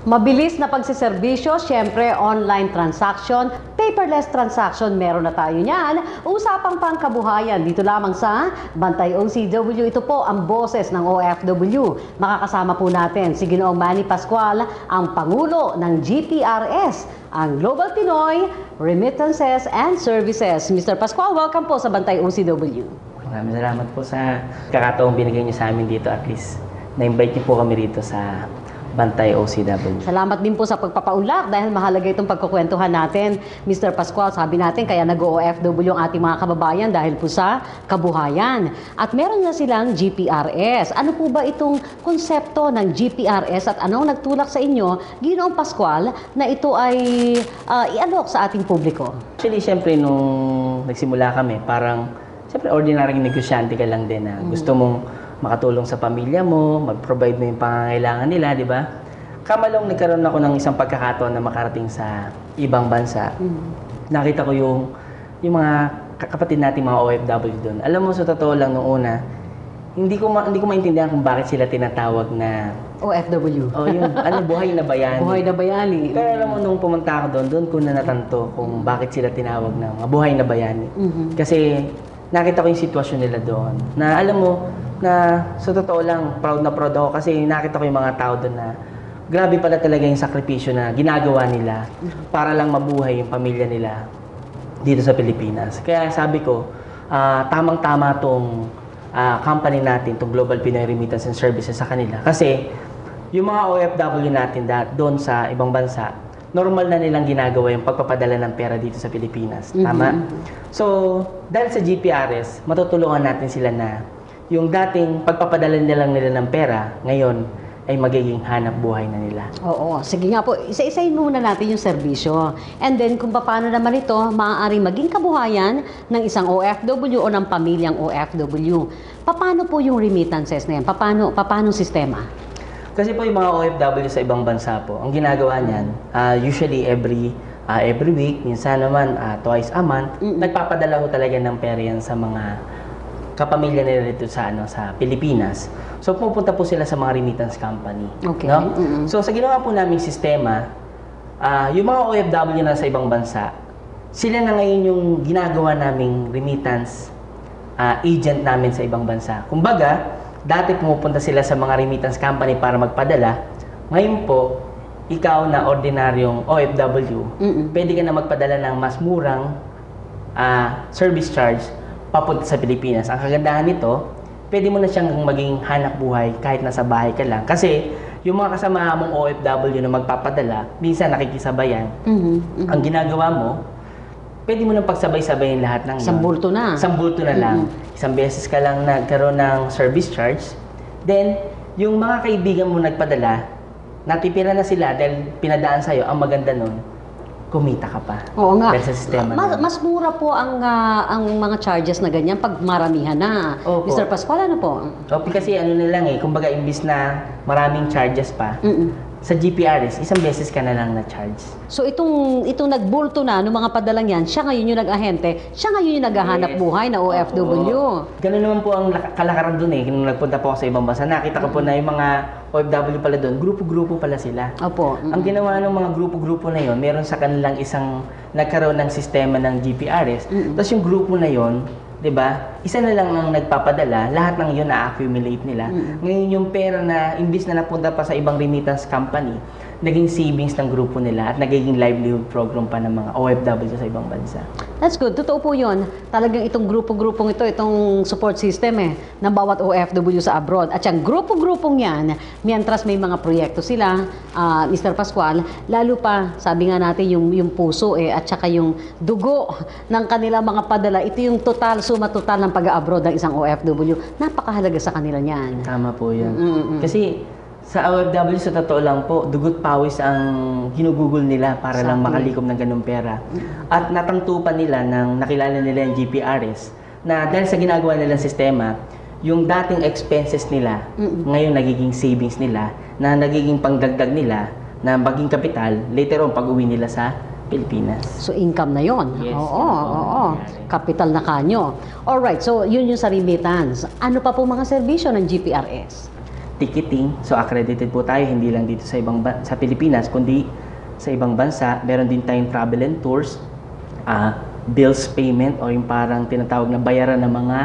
Mabilis na pagsiservisyo, syempre online transaction, paperless transaction, meron na tayo niyan. Usapang pangkabuhayan, dito lamang sa Bantay OCW. Ito po ang boses ng OFW. Makakasama po natin si Ginoong Manny Pascual, ang Pangulo ng GPRS, ang Global Pinoy Remittances and Services. Mr. Pascual, welcome po sa Bantay OCW. Maraming salamat po sa kakataong binigay niyo sa amin dito, at least na-invite niyo po kami rito sa Bantay OCW. Salamat din po sa pagpapaunlak dahil mahalaga itong pagkukwentuhan natin. Mr. Pascual, sabi natin kaya nag-OFW ang ating mga kababayan dahil po sa kabuhayan. At meron na silang GPRS. Ano po ba itong konsepto ng GPRS at anong nagtulak sa inyo, Ginoong Pascual, na ito ay i-alok sa ating publiko? Actually, siyempre, nung nagsimula kami, parang, siyempre, ordinaryong negosyante ka lang din na gusto mong makatulong sa pamilya mo, mag-provide mo yung pangangailangan nila, di ba? Kamalong nagkaroon ako ng isang pagkakataon na makarating sa ibang bansa. Nakita ko yung mga kapatid nating mga OFW doon. Alam mo, sa totoo lang nung una, hindi ko maintindihan kung bakit sila tinatawag na OFW. oh, yung buhay na bayani. Buhay na bayani. Pero alam mo, nung pumunta ako doon ko na natanto kung bakit sila tinawag na buhay na bayani. Kasi nakita ko yung sitwasyon nila doon. Na alam mo, na sa totoo lang, proud na proud ako kasi nakita ko yung mga tao doon na grabe pala talaga yung sakripisyo na ginagawa nila para lang mabuhay yung pamilya nila dito sa Pilipinas. Kaya sabi ko, tamang-tama tong company natin, tong Global Pinoy Remittances and Services sa kanila. Kasi yung mga OFW natin doon sa ibang bansa, normal na nilang ginagawa yung pagpapadala ng pera dito sa Pilipinas. Tama? So, dahil sa GPRS, matutulungan natin sila na yung dating pagpapadala nila ng pera, ngayon ay magiging hanap buhay na nila. Oo. Sige nga po, isa-isahin muna natin yung serbisyo. And then, kung paano naman ito, maaaring maging kabuhayan ng isang OFW o ng pamilyang OFW. Paano po yung remittances na yan? Paano sistema? Kasi po yung mga OFW sa ibang bansa po, ang ginagawa niyan, usually every week, minsan naman twice a month, nagpapadala ko talaga ng pera yan sa mga kapamilya nila dito sa Pilipinas. So pupunta po sila sa mga remittance company. Okay. No? So sa ginawa po naming sistema, yung mga OFW na sa ibang bansa, sila na ngayon yung ginagawa naming remittance agent namin sa ibang bansa. Kumbaga, dati pumupunta sila sa mga remittance company para magpadala. Ngayon po, ikaw na ordinaryong OFW, pwede ka na magpadala ng mas murang service charge papunta sa Pilipinas. Ang kagandahan nito, pwede mo na siyang maging hanap buhay kahit nasa bahay ka lang. Kasi yung mga kasama mong OFW na magpapadala, minsan nakikisabayan. Ang ginagawa mo, pwede mo nang pagsabay-sabayin lahat ng Isang bulto na. Isang bulto na lang. Isang beses ka lang nagkaroon ng service charge. Then, yung mga kaibigan mo nagpadala, natipira na sila dahil pinadaan sa'yo, ang maganda nun, kumita ka pa. Oo nga. Dahil sa sistema mas mura po ang mga charges na ganyan pag maramihan na. Opo. Mr. Pascual, ano po? Okay, kasi ano na lang kumbaga imbis na maraming charges pa, sa GPRS, isang beses ka na lang na-charge. So itong nagbulto na ng mga padalang yan, siya ngayon yung nag-ahente, siya ngayon yung naghahanap buhay na OFW. Ganun naman po ang kalakaran doon Nung nagpunta po ako sa ibang bansa, nakita ko po na yung mga OFW pala doon, grupo-grupo pala sila. Opo. Ang ginawa ng mga grupo-grupo na yon, meron sa kanilang isang nagkaroon ng sistema ng GPRS. Tapos yung grupo na yon, 'di ba? Isa na lang ang nagpapadala, lahat ng 'yon na-accumulate nila. Ngayon yung pera na imbis na napunta pa sa ibang remittance company, naging savings ng grupo nila at nagiging livelihood program pa ng mga OFW sa ibang bansa. That's good. Totoo po yun. Talagang itong grupo-grupong ito, itong support system ng bawat OFW sa abroad. At yung grupo-grupong yan, mientras may mga proyekto sila, Mr. Pascual, lalo pa, sabi nga natin, yung puso at saka yung dugo ng kanilang mga padala, ito yung suma total ng pag-abroad ng isang OFW. Napakahalaga sa kanila niyan. Tama po yun. Kasi sa OFW, sa totoo lang po, dugot pawis ang ginugugol nila para lang makalikom ng ganung pera. At natanto pa nila nang nakilala nila yung GPRS na dahil sa ginagawa nilang sistema, yung dating expenses nila, ngayon nagiging savings nila, na nagiging pangdagdag nila, na maging kapital, later on pag-uwi nila sa Pilipinas. So income na yon. Yes, Oo. Capital na kanyo. Alright, so yun yung sa remittance. Ano pa po mga serbisyo ng GPRS? ticketing. So accredited po tayo, hindi lang dito sa sa Pilipinas, kundi sa ibang bansa. Meron din tayong travel and tours, bills payment o yung parang tinatawag na bayaran ng mga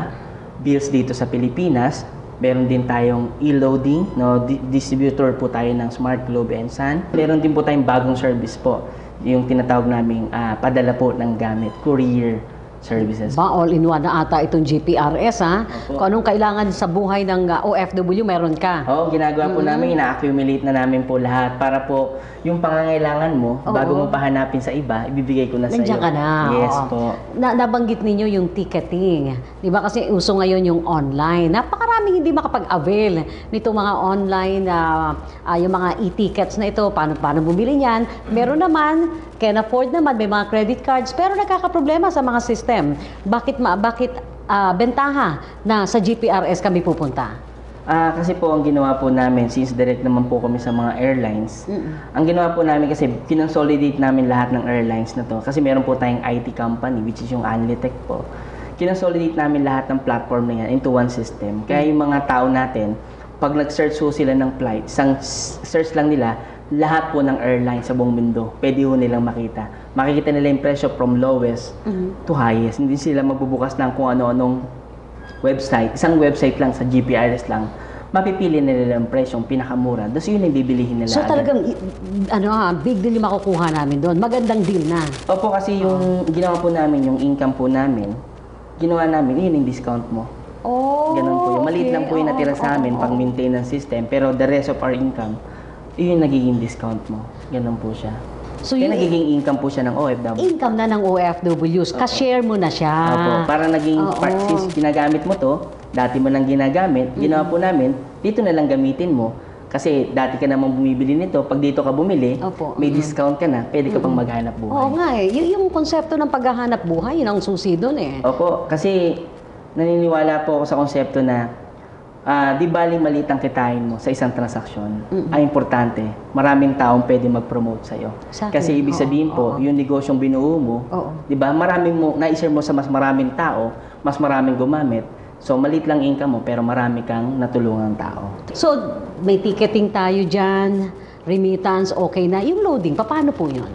bills dito sa Pilipinas. Meron din tayong e-loading, no? Distributor po tayo ng Smart Globe and Sun. Meron din po tayong bagong service po, yung tinatawag naming padala po ng gamit, courier services. Ba, all-in-one na ata itong GPRS, ha? Opo. Kung anong kailangan sa buhay ng OFW, meron ka. Oo, ginagawa po namin, ina-accumulate na namin po lahat para po yung pangangailangan mo, bago mo pahanapin sa iba, ibibigay ko na sa iyo. Nandiyan ka na. Yes oo. po. Nabanggit ninyo yung ticketing. Di ba kasi uso ngayon yung online. Napakaraming hindi makapag-avail nito mga online, yung mga e-tickets na ito. Paano bumili niyan? Meron naman, can afford naman, may mga credit cards, pero nagkakaproblema sa mga system. Bakit bentaha na sa GPRS kami pupunta? Kasi po ang ginawa po namin, since direct naman po kami sa mga airlines, ang ginawa po namin kasi kinonsolidate namin lahat ng airlines na to. Kasi meron po tayong IT company, which is yung Anlitech po. Kinonsolidate namin lahat ng platform na yan into one system. Kaya yung mga tao natin, pag nag-search po sila ng flight, isang search lang nila, lahat po ng airlines sa buong mundo, pwede po nilang makita. Makikita nila yung presyo from lowest to highest. Hindi sila magbubukas ng kung ano-anong website. Isang website lang sa GPRS lang, mapipili nila ang presyong pinakamura. Tapos yun yung bibilihin nila. So talagang, big deal yung makukuha namin doon. Magandang deal na. Opo, kasi yung ginawa po namin, yung income po namin, ginawa namin, yun yung discount mo. Oh, Ganun po yung maliit lang po yung natira sa amin pang maintenance system, pero the rest of our income, yun yung nagiging discount mo. Ganun po siya. So Kaya yung nagiging income po siya ng OFW. income na ng OFWs, ka-share mo na siya. Opo, para naging part, since ginagamit mo to, dati mo lang ginagamit, ginawa po namin, dito na lang gamitin mo. Kasi dati ka namang bumibili nito, pag dito ka bumili, Opo. may discount ka na, pwede ka pang maghanap buhay. Oo nga eh. Yung konsepto ng paghahanap buhay, yun ang susi doon eh. Opo, kasi naniniwala po ako sa konsepto na di baling maliit ang kitain mo sa isang transaksyon. Ang importante, maraming taong pwede mag-promote sa'yo. Exactly. Kasi ibig sabihin po, yung negosyong binuo mo, di ba, maraming mo, na-share mo sa mas maraming tao, mas maraming gumamit. So, maliit lang income mo, pero marami kang natulungang tao. So, may ticketing tayo dyan, remittance, okay na. Yung loading, paano po yun?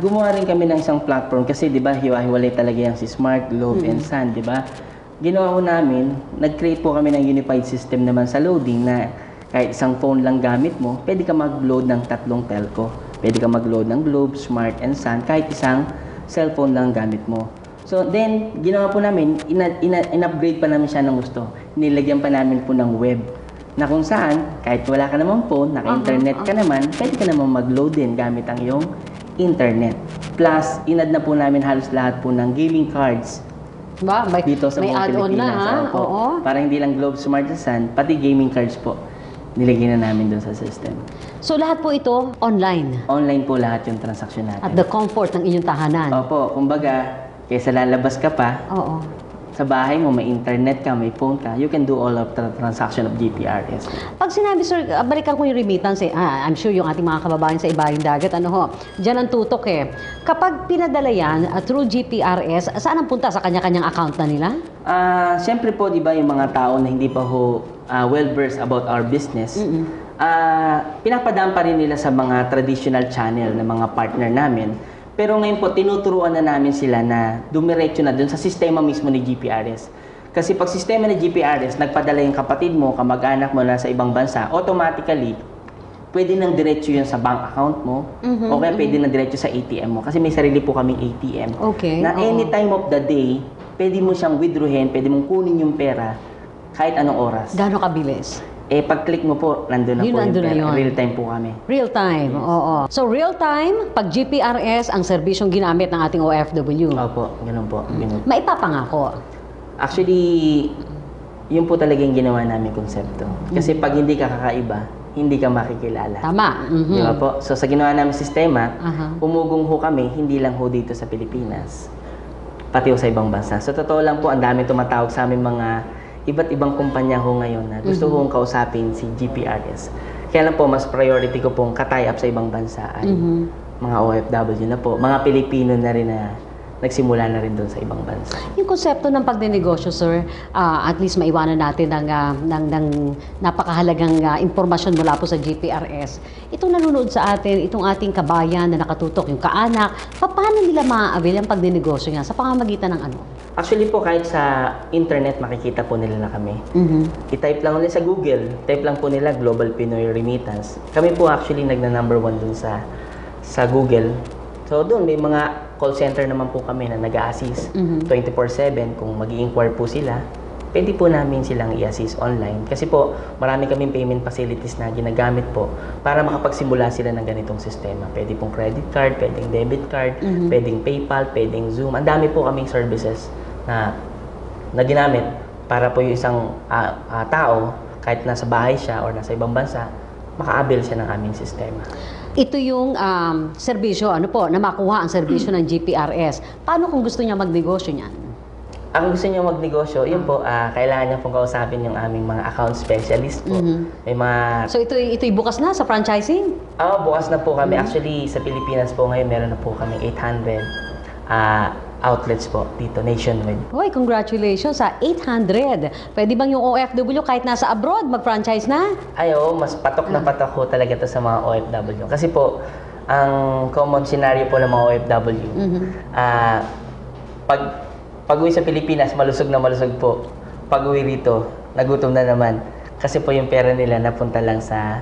Gumawa rin kami ng isang platform kasi di ba hiwa-hiwalay talaga yan si Smart, Globe, and Sun, di ba? Ginawa ko namin, nag-create po kami ng unified system naman sa loading na kahit isang phone lang gamit mo, pwede ka mag-load ng 3 telco. Pwede ka mag-load ng Globe, Smart, and Sun, kahit isang cellphone lang gamit mo. So then, ginawa po namin, in-upgrade pa namin siya ng gusto. Nilagyan pa namin po ng web na kung saan, kahit wala ka namang phone, naka-internet ka naman, pwede ka naman mag-load din gamit ang iyong internet. Plus, inad na po namin halos lahat po ng gaming cards Ba, dito sa may buong add-on na, Pilipinas. ha? Opo. Oo. Para hindi lang Globe, Smart, and Sun, pati gaming cards po, nilagyan na namin doon sa system. So, lahat po ito online Online po lahat yung transaction natin. at the comfort ng inyong tahanan. Opo, kumbaga, kaysa lalabas ka pa, Oo. sa bahay mo, may internet ka, may phone ka, you can do all of the transaction of GPRS. Pag sinabi, sir, balikan ko yung remittance eh. I'm sure yung ating mga kababayan sa ibaling dagat, dyan ang tutok eh. Kapag pinadala yan through GPRS, saan ang punta? Sa kanya-kanyang account na nila? Siyempre po, di ba, yung mga tao na hindi pa well-versed about our business, pinapadaan pa rin nila sa mga traditional channel ng mga partner namin. Pero ngayon po, tinuturuan na namin sila na dumiretso na dun sa sistema mismo ni GPRS. Kasi pag sistema ni GPRS, nagpadala yung kapatid mo, kamag-anak mo na sa ibang bansa, automatically, pwede nang diretso yun sa bank account mo, o kaya pwede nang diretso sa ATM mo. Kasi may sarili po kaming ATM. Okay. Na any time of the day, pwede mo siyang withdrawin, pwede mong kunin yung pera kahit anong oras. Gaano kabilis? Pag-click mo po, nandun na po yung nandun na pera. yun. Real time po kami. Real time, oo. So, real time, pag GPRS ang serbisyong ginamit ng ating OFW. Opo, ganun po. Ganun. Maipapangako. Actually, yun po talaga yung ginawa namin konsepto. Kasi pag hindi ka kakaiba, hindi ka makikilala. Tama. Di ba po? So sa ginawa namin sistema, Aha. umugong ho kami, hindi lang ho dito sa Pilipinas, pati ho sa ibang bansa. So totoo lang po, ang dami tumatawag sa amin mga iba't ibang kumpanya ho ngayon na gusto hong kausapin si GPRS. Kaya lang po, mas priority ko pong katay up sa ibang bansa ay mga OFW na po, mga Pilipino na rin na nagsimula na rin doon sa ibang bansa. Yung konsepto ng pagnenegosyo, sir, at least maiwanan natin ng napakahalagang impormasyon mula po sa GPRS. Itong nanonood sa atin, itong ating kabayan na nakatutok, yung kaanak, paano nila ma-avail ang pagnenegosyo niya? Sa pamamagitan ng ano? Actually po, kahit sa internet, makikita po nila na kami. I-type lang nila sa Google, type lang po nila Global Pinoy Remittance. Kami po actually nagna-number 1 dun sa Google. So doon, may mga call center naman po kami na nag-a-assist 24/7. Kung mag-i-inquire po sila, pwede po namin silang i-assist online. Kasi po, marami kaming payment facilities na ginagamit po para makapagsimula sila ng ganitong sistema. Pwede pong credit card, pwedeng debit card, pwedeng PayPal, pwedeng Zoom. Ang dami po kaming services na ginamit para po yung isang tao, kahit nasa bahay siya or nasa ibang bansa, maka-avail siya ng aming sistema. Ito yung serbisyo, na makuha ang serbisyo ng GPRS. Paano kung gusto niya magnegosyo niyan? Ang gusto niya magnegosyo, yun po, kailangan niya pong kausapin yung aming mga account specialist po. May mga... So ito'y bukas na sa franchising? Bukas na po kami. Actually, sa Pilipinas po ngayon, meron na po kami 800 outlets po dito, nationwide. Hoy, congratulations sa 800. Pwede bang yung OFW kahit nasa abroad mag-franchise na? Oo, mas patok na patok po talaga to sa mga OFW. Kasi po, ang common scenario po ng mga OFW, pag uwi sa Pilipinas, malusog na malusog po. Pag uwi rito, nagutom na naman. Kasi po yung pera nila napunta lang sa...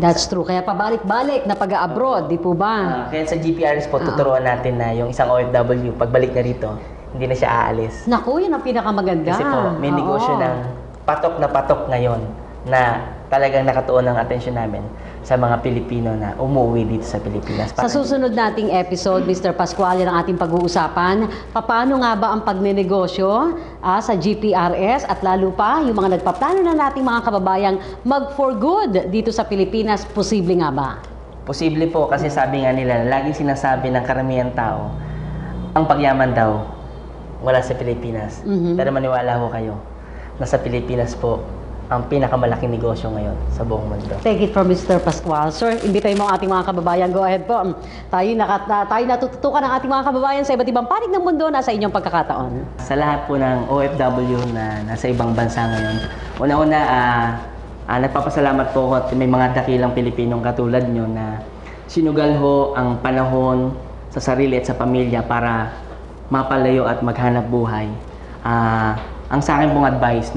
That's true. Kaya pabalik-balik na pag-abroad, di po ba? Kaya sa GPRS po, tuturuan natin na yung isang OFW, pagbalik na rito, hindi na siya aalis. Naku, yun ang pinakamaganda. Kasi po, may negosyo ng patok ngayon na talagang nakatuon ang atensyon namin sa mga Pilipino na umuwi dito sa Pilipinas. Sa susunod nating episode, Mr. Pascual, ang ating pag-uusapan, paano nga ba ang pagnenegosyo sa GPRS at lalo pa yung mga nagpaplano na nating mga kababayang mag-for good dito sa Pilipinas, posible nga ba? Posible po kasi sabi nga nila, laging sinasabi ng karamihan tao, ang pagyaman daw wala sa Pilipinas. Pero maniwala ho kayo, nasa Pilipinas po ang pinakamalaking negosyo ngayon sa buong mundo. Take it from Mr. Pascual. Sir, imbitahin mo ang ating mga kababayan. Go ahead po. Tayo natututukan ng ating mga kababayan sa iba't ibang panig ng mundo na sa inyong pagkakataon. Sa lahat po ng OFW na nasa ibang bansa ngayon, una-una, nagpapasalamat po ako at may mga dakilang Pilipinong katulad nyo na sinugal ho ang panahon sa sarili at sa pamilya para mapalayo at maghanap buhay. Ang sa akin pong advice,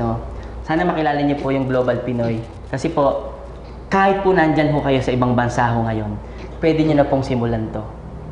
sana makilala niyo po yung Global Pinoy. Kasi po, kahit po nandyan ho kayo sa ibang bansa ho ngayon, pwede niyo na pong simulan to.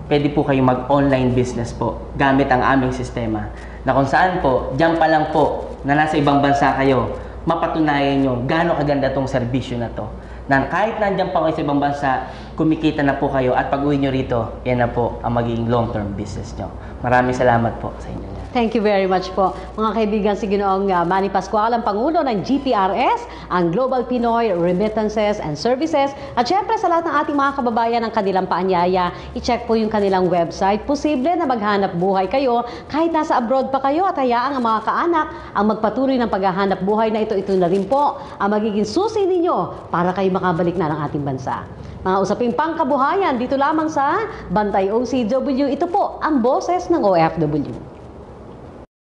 Pwede po kayo mag-online business po gamit ang aming sistema. Na kung saan po, dyan pa lang po na nasa ibang bansa kayo, mapatunayan nyo gaano kaganda tong serbisyo na to. Na kahit nandyan pa kayo sa ibang bansa, kumikita na po kayo at pag-uwi nyo rito, yan na po ang magiging long-term business nyo. Maraming salamat po sa inyo. Thank you very much po. Mga kaibigan, si Ginoong Manny Pascual, ang Pangulo ng GPRS, ang Global Pinoy Remittances and Services. At syempre sa lahat ng ating mga kababayan ng kanilang paanyaya, i-check po yung kanilang website. Posible na maghanap buhay kayo kahit nasa abroad pa kayo at hayaang ang mga kaanak ang magpatuloy ng paghahanap buhay na ito na rin po ang magiging susi ninyo para kayo makabalik na ng ating bansa. Mga usaping pangkabuhayan dito lamang sa Bantay OCW. Ito po ang boses ng OFW.